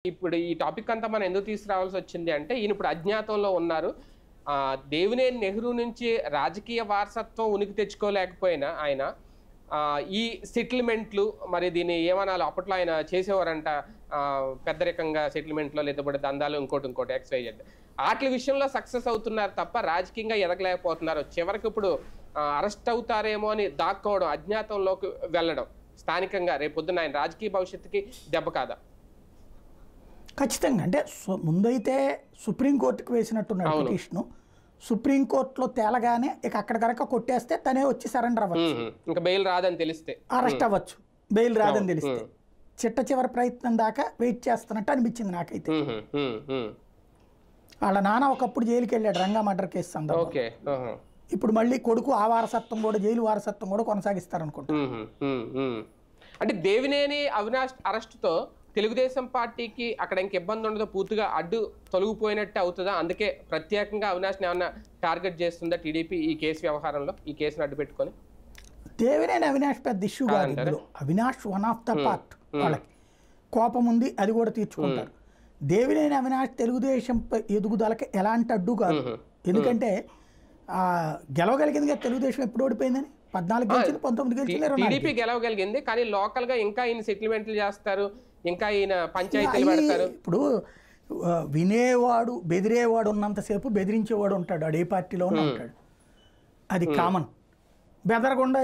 ఇప్పుడు ఈ టాపిక్ అంతా మనం ఎందుకు తీసుకురావాల్సి వచ్చింది అంటే ఈయన ఇప్పుడు అజ్ఞాతంలో ఉన్నారు. దేవినేని నెహ్రూ నుంచి రాజకీయ వారసత్వం ఉనికి తెచ్చుకోలేకపోయినా ఆయన ఈ సెటిల్మెంట్లు మరి దీన్ని ఏమనాలి అప్పట్లో ఆయన చేసేవారంట పెద్దరికంగా సెటిల్మెంట్లో లేకపోతే దందాలు ఇంకోటి ఎక్స్వైజెడ్ వాటి విషయంలో సక్సెస్ అవుతున్నారు తప్ప రాజకీయంగా ఎదగలేకపోతున్నారు. చివరికి ఇప్పుడు అరెస్ట్ అవుతారేమో అని దాక్కోవడం, అజ్ఞాతంలోకి వెళ్ళడం స్థానికంగా రేపొద్దున ఆయన రాజకీయ భవిష్యత్తుకి దెబ్బ కాదా? ఖచ్చితంగా. అంటే ముందైతే సుప్రీంకోర్టుకి వేసినట్టున్నాడు పిటిషను. సుప్రీంకోర్టులో తేలగానే ఇక అక్కడికరక కొట్టేస్తే తనే వచ్చి సరెండర్ అవ్వచ్చు, ఇంకా బెయిల్ రాదని తెలిస్తే అరెస్ట్ అవ్వచ్చు. బెయిల్ రాదని తెలిస్తే చిట్ట చివరి ప్రయత్నం దాకా వెయిట్ చేస్తున్నట్టు అనిపించింది నాకైతే. వాళ్ళ నాన్న ఒకప్పుడు జైలుకి వెళ్ళాడు రంగా మర్డర్ కేసు సందర్భంగా. ఇప్పుడు మళ్ళీ కొడుకు ఆ వారసత్వం కూడా, జైలు వారసత్వం కూడా కొనసాగిస్తారనుకుంటా. అంటే దేవినేని అవినాష్ అరెస్టుతో తెలుగుదేశం పార్టీకి అక్కడ ఇంక ఇబ్బంది ఉండదు, పూర్తిగా అడ్డు తొలగిపోయినట్టు అవుతుందా? అందుకే ప్రత్యేకంగా అవినాష్ని ఏమన్నా టార్గెట్ చేస్తుందా టీడీపీ ఈ కేసు వ్యవహారంలో, ఈ కేసును అడ్డు పెట్టుకొని? దేవినేని అవినాష్ పెద్ద ఇష్యూ కాదు. Avinash one of the part. వాళ్ళకి కోపం ఉంది, అది కూడా తీర్చుకుంటారు. దేవినేని అవినాష్ తెలుగుదేశం ఎదుగుదలకి ఎలాంటి అడ్డు కాదు. ఎందుకంటే గెలవగలిగింది కదా తెలుగుదేశం. ఎప్పుడు ఓడిపోయిందని 14 గెలిచింది, 19 గెలిచింది, టీడీపీ గెలవగలిగింది. కానీ లోకల్ గా ఇంకా ఈయన సెటిల్మెంట్లు చేస్తారు, ఇంకా ఈయన పంచాయతీలు పెడతారు. ఇప్పుడు వినేవాడు బెదిరేవాడు ఉన్నంతసేపు బెదిరించేవాడు ఉంటాడు, ఆడు ఏ పార్టీలో ఉంటాడు. అది కామన్. బెదరకుండా